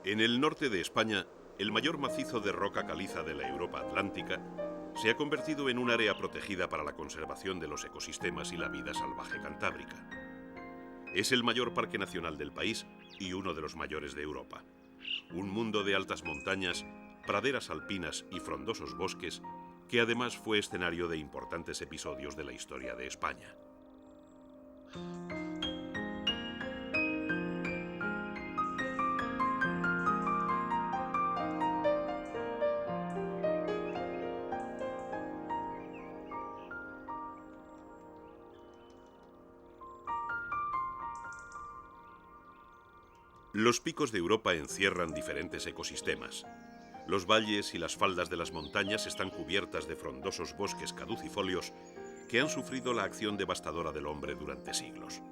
En el norte de España, el mayor macizo de roca caliza de la Europa atlántica se ha convertido en un área protegida para la conservación de los ecosistemas y la vida salvaje cantábrica. Es el mayor parque nacional del país y uno de los mayores de Europa. Un mundo de altas montañas, praderas alpinas y frondosos bosques que además fue escenario de importantes episodios de la historia de España. Los picos de Europa encierran diferentes ecosistemas. Los valles y las faldas de las montañas están cubiertas de frondosos bosques caducifolios que han sufrido la acción devastadora del hombre durante siglos.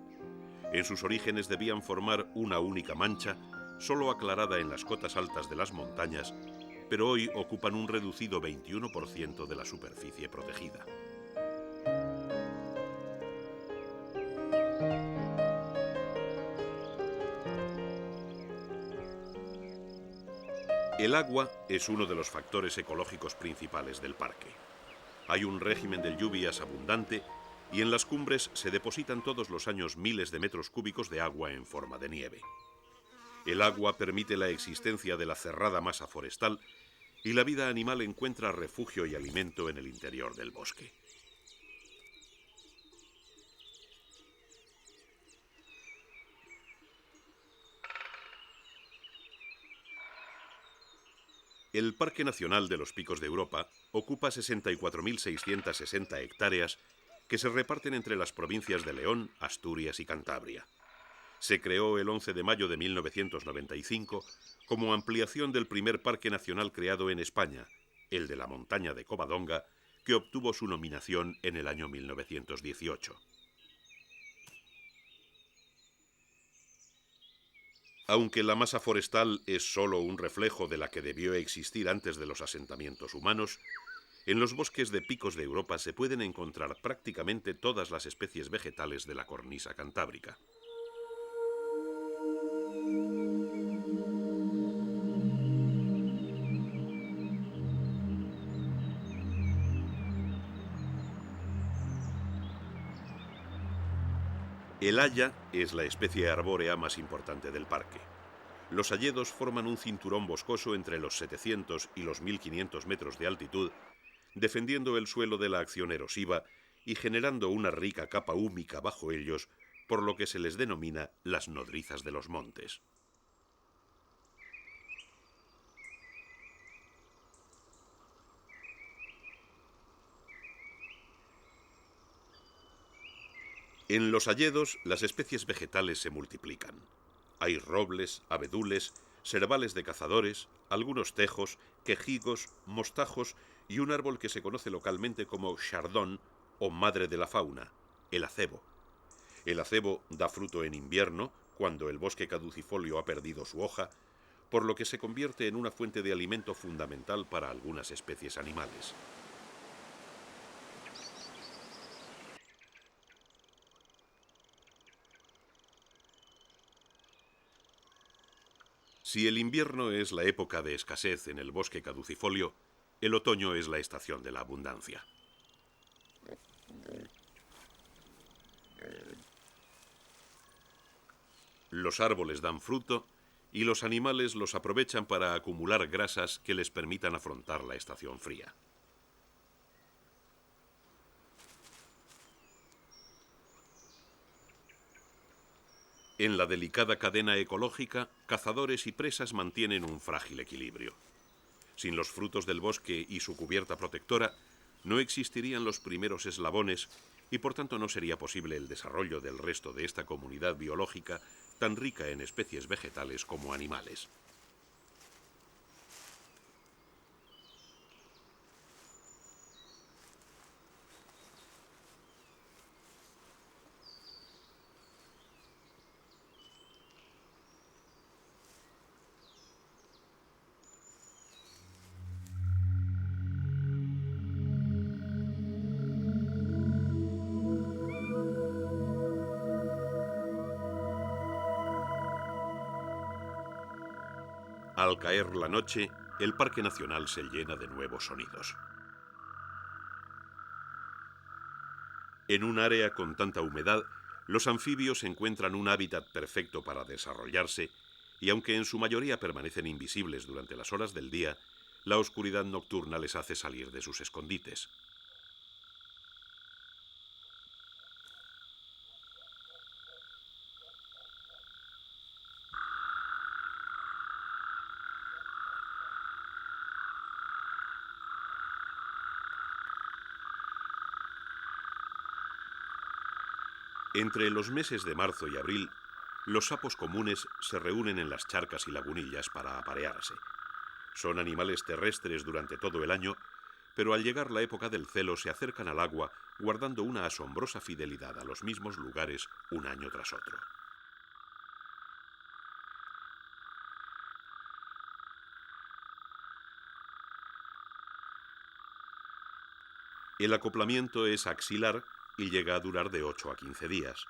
En sus orígenes debían formar una única mancha, solo aclarada en las cotas altas de las montañas, pero hoy ocupan un reducido 21% de la superficie protegida. El agua es uno de los factores ecológicos principales del parque. Hay un régimen de lluvias abundante y en las cumbres se depositan todos los años miles de metros cúbicos de agua en forma de nieve. El agua permite la existencia de la cerrada masa forestal y la vida animal encuentra refugio y alimento en el interior del bosque. El Parque Nacional de los Picos de Europa ocupa 64.660 hectáreas que se reparten entre las provincias de León, Asturias y Cantabria. Se creó el 11 de mayo de 1995 como ampliación del primer parque nacional creado en España, el de la montaña de Covadonga, que obtuvo su nominación en el año 1918. Aunque la masa forestal es solo un reflejo de la que debió existir antes de los asentamientos humanos, en los bosques de picos de Europa se pueden encontrar prácticamente todas las especies vegetales de la cornisa cantábrica. El haya es la especie arbórea más importante del parque. Los hayedos forman un cinturón boscoso entre los 700 y los 1500 metros de altitud, defendiendo el suelo de la acción erosiva y generando una rica capa húmica bajo ellos, por lo que se les denomina las nodrizas de los montes. En los hayedos, las especies vegetales se multiplican. Hay robles, abedules, serbales de cazadores, algunos tejos, quejigos, mostajos y un árbol que se conoce localmente como chardón o madre de la fauna, el acebo. El acebo da fruto en invierno, cuando el bosque caducifolio ha perdido su hoja, por lo que se convierte en una fuente de alimento fundamental para algunas especies animales. Si el invierno es la época de escasez en el bosque caducifolio, el otoño es la estación de la abundancia. Los árboles dan fruto y los animales los aprovechan para acumular grasas que les permitan afrontar la estación fría. En la delicada cadena ecológica, cazadores y presas mantienen un frágil equilibrio. Sin los frutos del bosque y su cubierta protectora, no existirían los primeros eslabones y por tanto no sería posible el desarrollo del resto de esta comunidad biológica tan rica en especies vegetales como animales. Al caer la noche, el Parque Nacional se llena de nuevos sonidos. En un área con tanta humedad, los anfibios encuentran un hábitat perfecto para desarrollarse y aunque en su mayoría permanecen invisibles durante las horas del día, la oscuridad nocturna les hace salir de sus escondites. Entre los meses de marzo y abril, los sapos comunes se reúnen en las charcas y lagunillas para aparearse. Son animales terrestres durante todo el año, pero al llegar la época del celo se acercan al agua, guardando una asombrosa fidelidad a los mismos lugares un año tras otro. El acoplamiento es axilar y llega a durar de 8 a 15 días.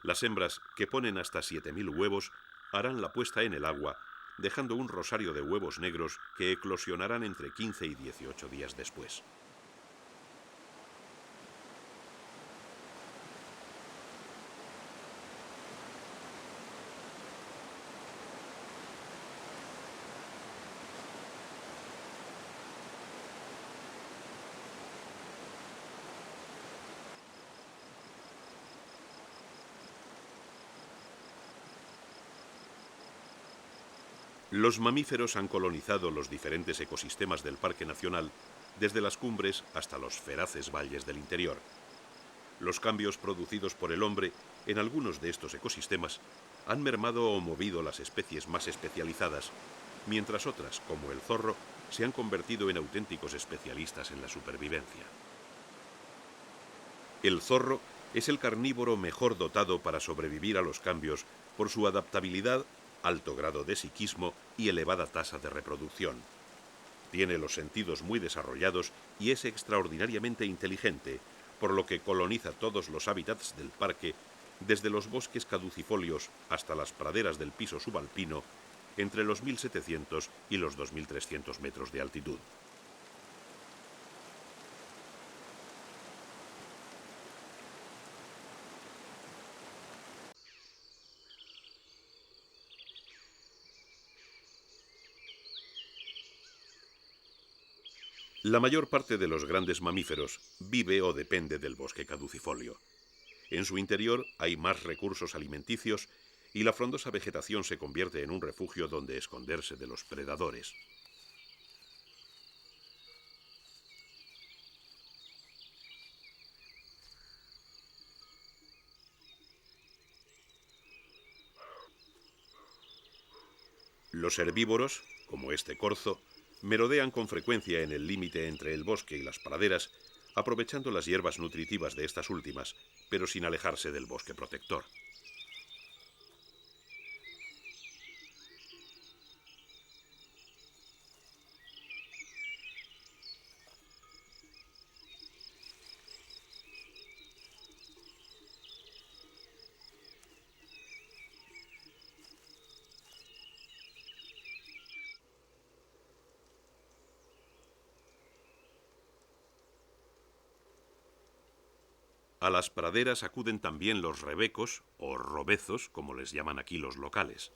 Las hembras, que ponen hasta 7.000 huevos, harán la puesta en el agua, dejando un rosario de huevos negros que eclosionarán entre 15 y 18 días después. Los mamíferos han colonizado los diferentes ecosistemas del Parque Nacional, desde las cumbres hasta los feraces valles del interior. Los cambios producidos por el hombre en algunos de estos ecosistemas han mermado o movido las especies más especializadas, mientras otras, como el zorro, se han convertido en auténticos especialistas en la supervivencia. El zorro es el carnívoro mejor dotado para sobrevivir a los cambios por su adaptabilidad, alto grado de psiquismo y elevada tasa de reproducción. Tiene los sentidos muy desarrollados y es extraordinariamente inteligente, por lo que coloniza todos los hábitats del parque, desde los bosques caducifolios hasta las praderas del piso subalpino, entre los 1.700 y los 2.300 metros de altitud. La mayor parte de los grandes mamíferos vive o depende del bosque caducifolio. En su interior hay más recursos alimenticios y la frondosa vegetación se convierte en un refugio donde esconderse de los predadores. Los herbívoros, como este corzo, merodean con frecuencia en el límite entre el bosque y las praderas, aprovechando las hierbas nutritivas de estas últimas, pero sin alejarse del bosque protector. A las praderas acuden también los rebecos, o robezos, como les llaman aquí los locales.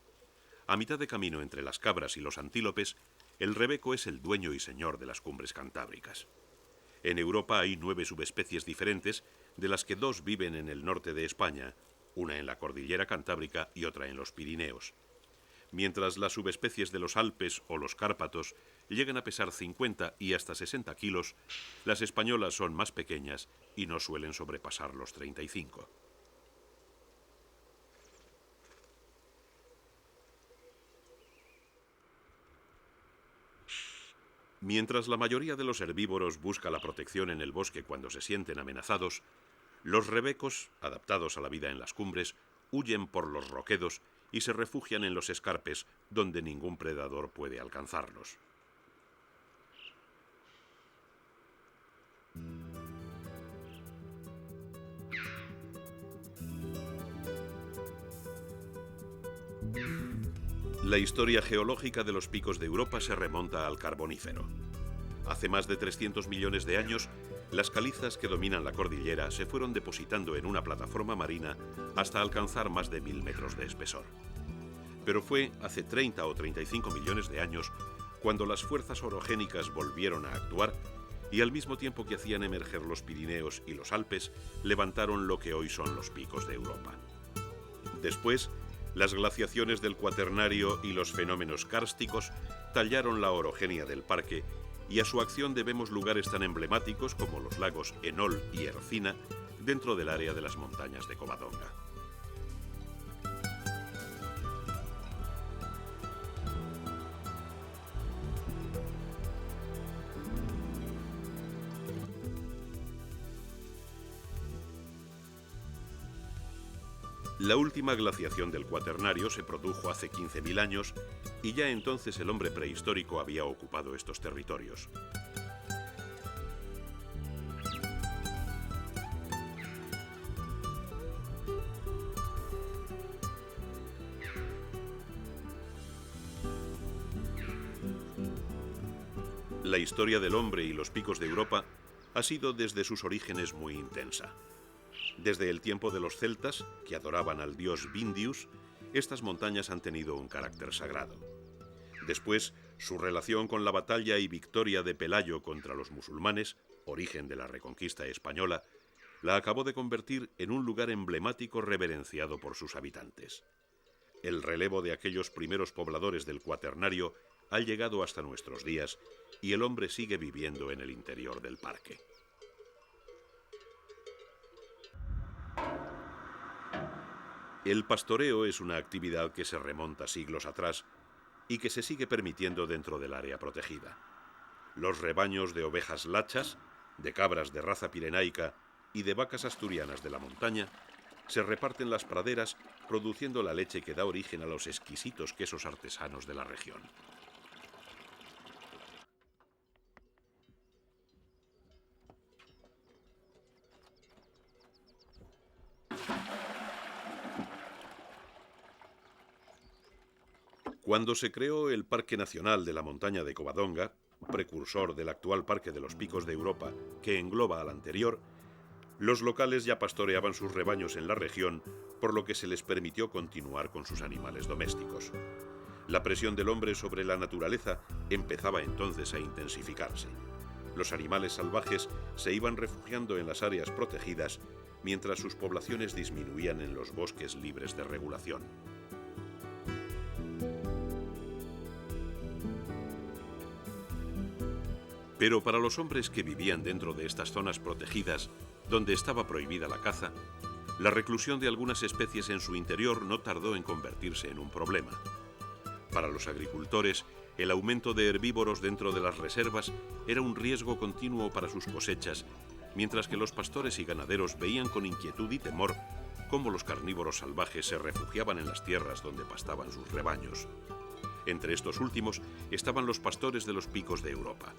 A mitad de camino entre las cabras y los antílopes, el rebeco es el dueño y señor de las cumbres cantábricas. En Europa hay 9 subespecies diferentes, de las que 2 viven en el norte de España, una en la cordillera Cantábrica y otra en los Pirineos. Mientras las subespecies de los Alpes o los Cárpatos llegan a pesar 50 y hasta 60 kilos, las españolas son más pequeñas y no suelen sobrepasar los 35. Mientras la mayoría de los herbívoros busca la protección en el bosque cuando se sienten amenazados, los rebecos, adaptados a la vida en las cumbres, huyen por los roquedos y se refugian en los escarpes donde ningún predador puede alcanzarlos. La historia geológica de los picos de Europa se remonta al Carbonífero. Hace más de 300 millones de años, las calizas que dominan la cordillera se fueron depositando en una plataforma marina hasta alcanzar más de 1000 metros de espesor. Pero fue hace 30 o 35 millones de años cuando las fuerzas orogénicas volvieron a actuar y al mismo tiempo que hacían emerger los Pirineos y los Alpes, levantaron lo que hoy son los picos de Europa. Después, las glaciaciones del Cuaternario y los fenómenos kársticos tallaron la orogenia del parque y a su acción debemos lugares tan emblemáticos como los lagos Enol y Ercina dentro del área de las montañas de Covadonga. La última glaciación del Cuaternario se produjo hace 15.000 años y ya entonces el hombre prehistórico había ocupado estos territorios. La historia del hombre y los picos de Europa ha sido desde sus orígenes muy intensa. Desde el tiempo de los celtas, que adoraban al dios Vindius, estas montañas han tenido un carácter sagrado. Después, su relación con la batalla y victoria de Pelayo contra los musulmanes, origen de la reconquista española, la acabó de convertir en un lugar emblemático reverenciado por sus habitantes. El relevo de aquellos primeros pobladores del Cuaternario ha llegado hasta nuestros días y el hombre sigue viviendo en el interior del parque. El pastoreo es una actividad que se remonta siglos atrás y que se sigue permitiendo dentro del área protegida. Los rebaños de ovejas lachas, de cabras de raza pirenaica y de vacas asturianas de la montaña se reparten las praderas, produciendo la leche que da origen a los exquisitos quesos artesanos de la región. Cuando se creó el Parque Nacional de la Montaña de Covadonga, precursor del actual Parque de los Picos de Europa, que engloba al anterior, los locales ya pastoreaban sus rebaños en la región, por lo que se les permitió continuar con sus animales domésticos. La presión del hombre sobre la naturaleza empezaba entonces a intensificarse. Los animales salvajes se iban refugiando en las áreas protegidas, mientras sus poblaciones disminuían en los bosques libres de regulación. Pero para los hombres que vivían dentro de estas zonas protegidas, donde estaba prohibida la caza, la reclusión de algunas especies en su interior no tardó en convertirse en un problema. Para los agricultores, el aumento de herbívoros dentro de las reservas era un riesgo continuo para sus cosechas, mientras que los pastores y ganaderos veían con inquietud y temor cómo los carnívoros salvajes se refugiaban en las tierras donde pastaban sus rebaños. Entre estos últimos estaban los pastores de los picos de Europa.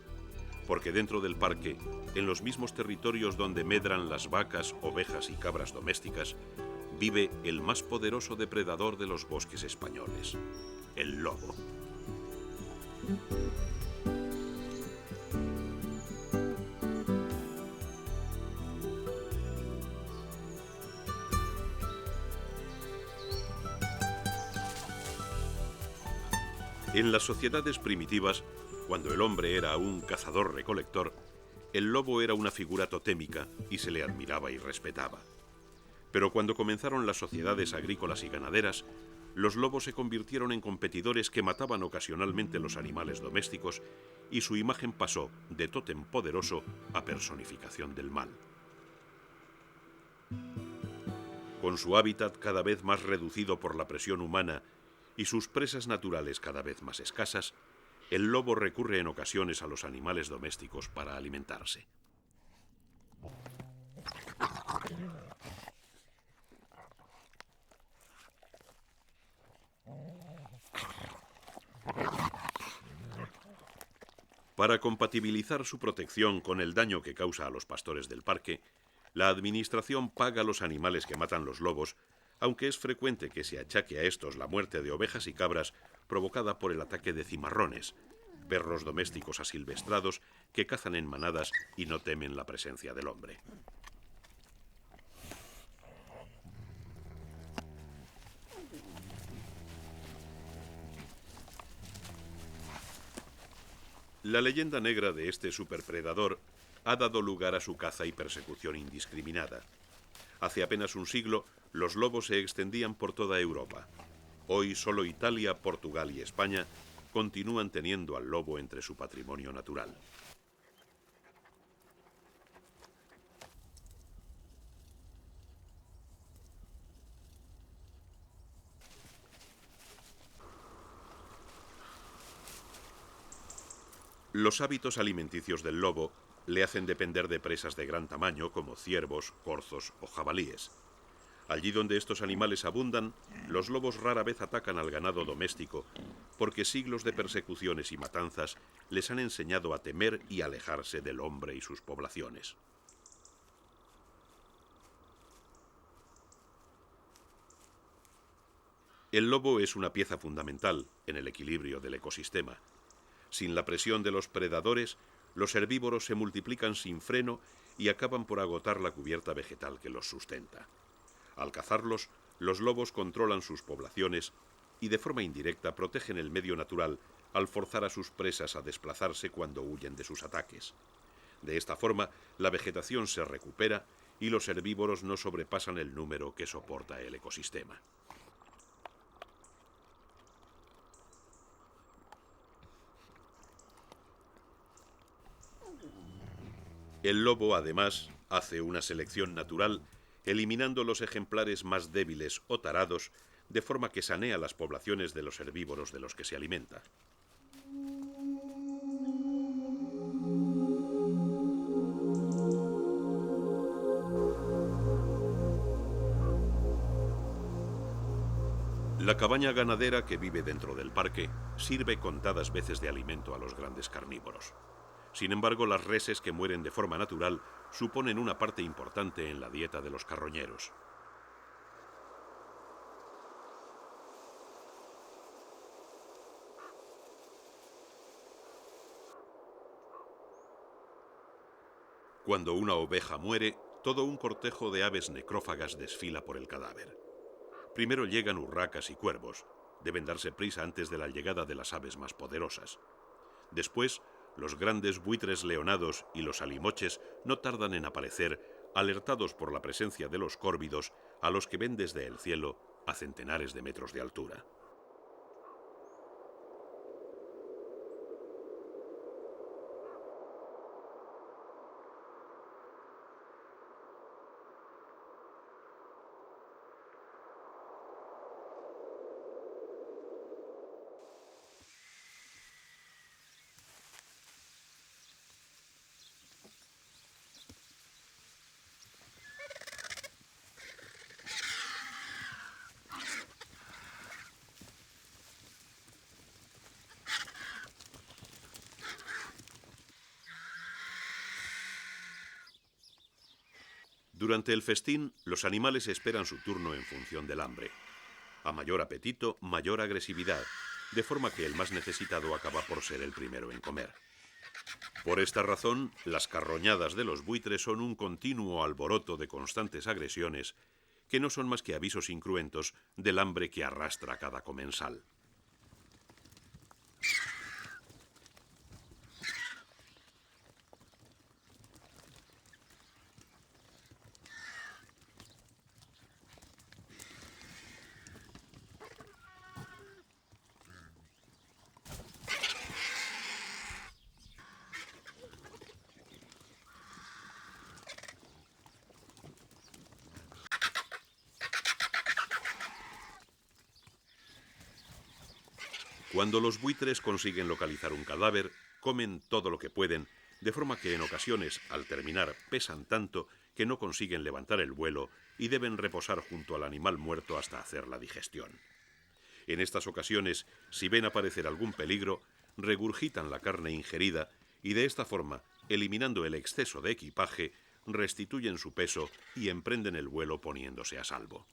Porque dentro del parque, en los mismos territorios donde medran las vacas, ovejas y cabras domésticas, vive el más poderoso depredador de los bosques españoles, el lobo. En las sociedades primitivas, cuando el hombre era un cazador-recolector, el lobo era una figura totémica y se le admiraba y respetaba. Pero cuando comenzaron las sociedades agrícolas y ganaderas, los lobos se convirtieron en competidores que mataban ocasionalmente los animales domésticos y su imagen pasó de tótem poderoso a personificación del mal. Con su hábitat cada vez más reducido por la presión humana y sus presas naturales cada vez más escasas, el lobo recurre en ocasiones a los animales domésticos para alimentarse. Para compatibilizar su protección con el daño que causa a los pastores del parque, la administración paga a los animales que matan los lobos, aunque es frecuente que se achaque a estos la muerte de ovejas y cabras provocada por el ataque de cimarrones, perros domésticos asilvestrados que cazan en manadas y no temen la presencia del hombre. La leyenda negra de este superpredador ha dado lugar a su caza y persecución indiscriminada. Hace apenas un siglo, los lobos se extendían por toda Europa. Hoy solo Italia, Portugal y España continúan teniendo al lobo entre su patrimonio natural. Los hábitos alimenticios del lobo le hacen depender de presas de gran tamaño como ciervos, corzos o jabalíes. Allí donde estos animales abundan, los lobos rara vez atacan al ganado doméstico, porque siglos de persecuciones y matanzas les han enseñado a temer y alejarse del hombre y sus poblaciones. El lobo es una pieza fundamental en el equilibrio del ecosistema. Sin la presión de los predadores, los herbívoros se multiplican sin freno y acaban por agotar la cubierta vegetal que los sustenta. Al cazarlos, los lobos controlan sus poblaciones y de forma indirecta protegen el medio natural al forzar a sus presas a desplazarse cuando huyen de sus ataques. De esta forma, la vegetación se recupera y los herbívoros no sobrepasan el número que soporta el ecosistema. El lobo, además, hace una selección natural, eliminando los ejemplares más débiles o tarados, de forma que sanea las poblaciones de los herbívoros de los que se alimenta. La cabaña ganadera que vive dentro del parque sirve contadas veces de alimento a los grandes carnívoros. Sin embargo, las reses que mueren de forma natural suponen una parte importante en la dieta de los carroñeros. Cuando una oveja muere, todo un cortejo de aves necrófagas desfila por el cadáver. Primero llegan urracas y cuervos. Deben darse prisa antes de la llegada de las aves más poderosas. Después, los grandes buitres leonados y los alimoches no tardan en aparecer, alertados por la presencia de los córvidos, a los que ven desde el cielo a centenares de metros de altura. Durante el festín, los animales esperan su turno en función del hambre. A mayor apetito, mayor agresividad, de forma que el más necesitado acaba por ser el primero en comer. Por esta razón, las carroñadas de los buitres son un continuo alboroto de constantes agresiones que no son más que avisos incruentos del hambre que arrastra cada comensal. Cuando los buitres consiguen localizar un cadáver, comen todo lo que pueden, de forma que en ocasiones, al terminar, pesan tanto que no consiguen levantar el vuelo y deben reposar junto al animal muerto hasta hacer la digestión. En estas ocasiones, si ven aparecer algún peligro, regurgitan la carne ingerida y de esta forma, eliminando el exceso de equipaje, restituyen su peso y emprenden el vuelo poniéndose a salvo.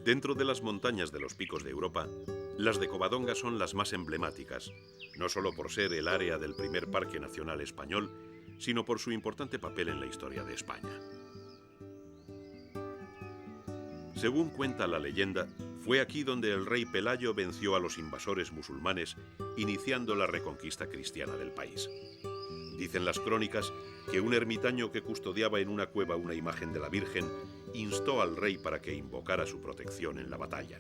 Dentro de las montañas de los Picos de Europa, las de Covadonga son las más emblemáticas, no solo por ser el área del primer parque nacional español, sino por su importante papel en la historia de España. Según cuenta la leyenda, fue aquí donde el rey Pelayo venció a los invasores musulmanes, iniciando la reconquista cristiana del país. Dicen las crónicas que un ermitaño que custodiaba en una cueva una imagen de la Virgen instó al rey para que invocara su protección en la batalla.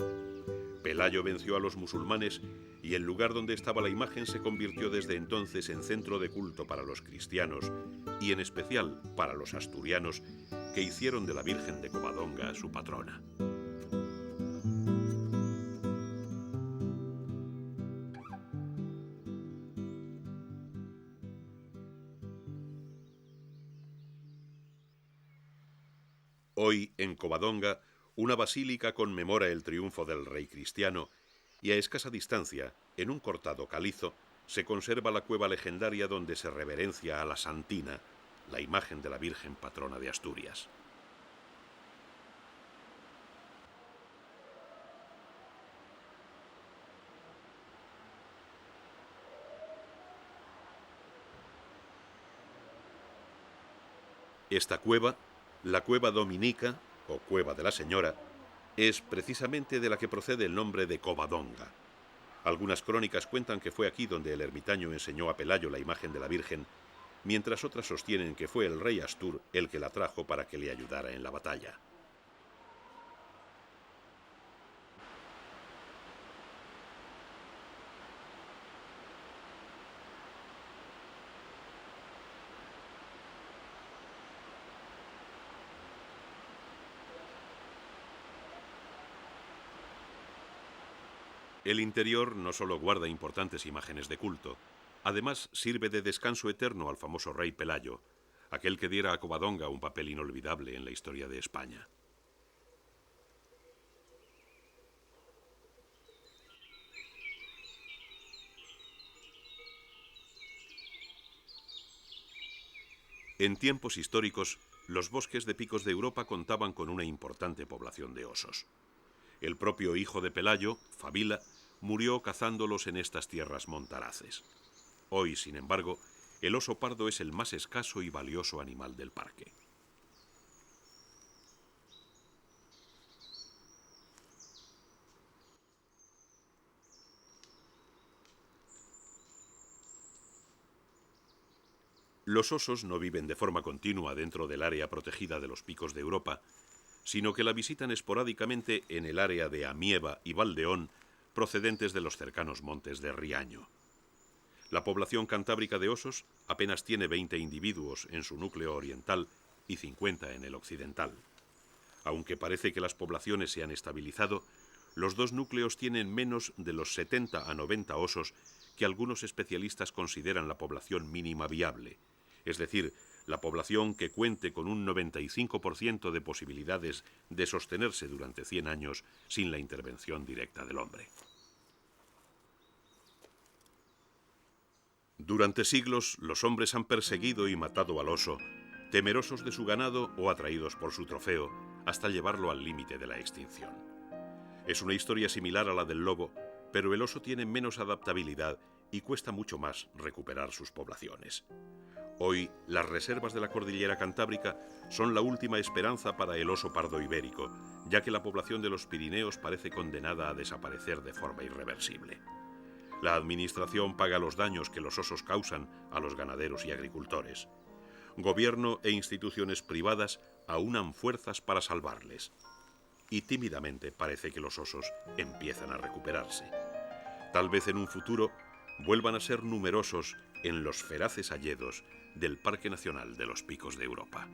Pelayo venció a los musulmanes y el lugar donde estaba la imagen se convirtió desde entonces en centro de culto para los cristianos y en especial para los asturianos, que hicieron de la Virgen de Covadonga su patrona. Hoy, en Covadonga, una basílica conmemora el triunfo del rey cristiano y a escasa distancia, en un cortado calizo, se conserva la cueva legendaria donde se reverencia a la Santina, la imagen de la Virgen patrona de Asturias. Esta cueva, la Cueva Dominica, o Cueva de la Señora, es precisamente de la que procede el nombre de Covadonga. Algunas crónicas cuentan que fue aquí donde el ermitaño enseñó a Pelayo la imagen de la Virgen, mientras otras sostienen que fue el rey Astur el que la trajo para que le ayudara en la batalla. El interior no solo guarda importantes imágenes de culto, además sirve de descanso eterno al famoso rey Pelayo, aquel que diera a Covadonga un papel inolvidable en la historia de España. En tiempos históricos, los bosques de Picos de Europa contaban con una importante población de osos. El propio hijo de Pelayo, Fabila, murió cazándolos en estas tierras montaraces. Hoy, sin embargo, el oso pardo es el más escaso y valioso animal del parque. Los osos no viven de forma continua dentro del área protegida de los Picos de Europa, sino que la visitan esporádicamente en el área de Amieva y Valdeón, procedentes de los cercanos montes de Riaño. La población cantábrica de osos apenas tiene 20 individuos en su núcleo oriental y 50 en el occidental. Aunque parece que las poblaciones se han estabilizado, los dos núcleos tienen menos de los 70 a 90 osos que algunos especialistas consideran la población mínima viable, es decir, la población que cuente con un 95% de posibilidades de sostenerse durante 100 años sin la intervención directa del hombre. Durante siglos, los hombres han perseguido y matado al oso, temerosos de su ganado o atraídos por su trofeo, hasta llevarlo al límite de la extinción. Es una historia similar a la del lobo, pero el oso tiene menos adaptabilidad y cuesta mucho más recuperar sus poblaciones. Hoy, las reservas de la cordillera cantábrica son la última esperanza para el oso pardo ibérico, ya que la población de los Pirineos parece condenada a desaparecer de forma irreversible. La administración paga los daños que los osos causan a los ganaderos y agricultores. Gobierno e instituciones privadas aúnan fuerzas para salvarles. Y tímidamente parece que los osos empiezan a recuperarse. Tal vez en un futuro vuelvan a ser numerosos en los feraces hayedos del Parque Nacional de los Picos de Europa.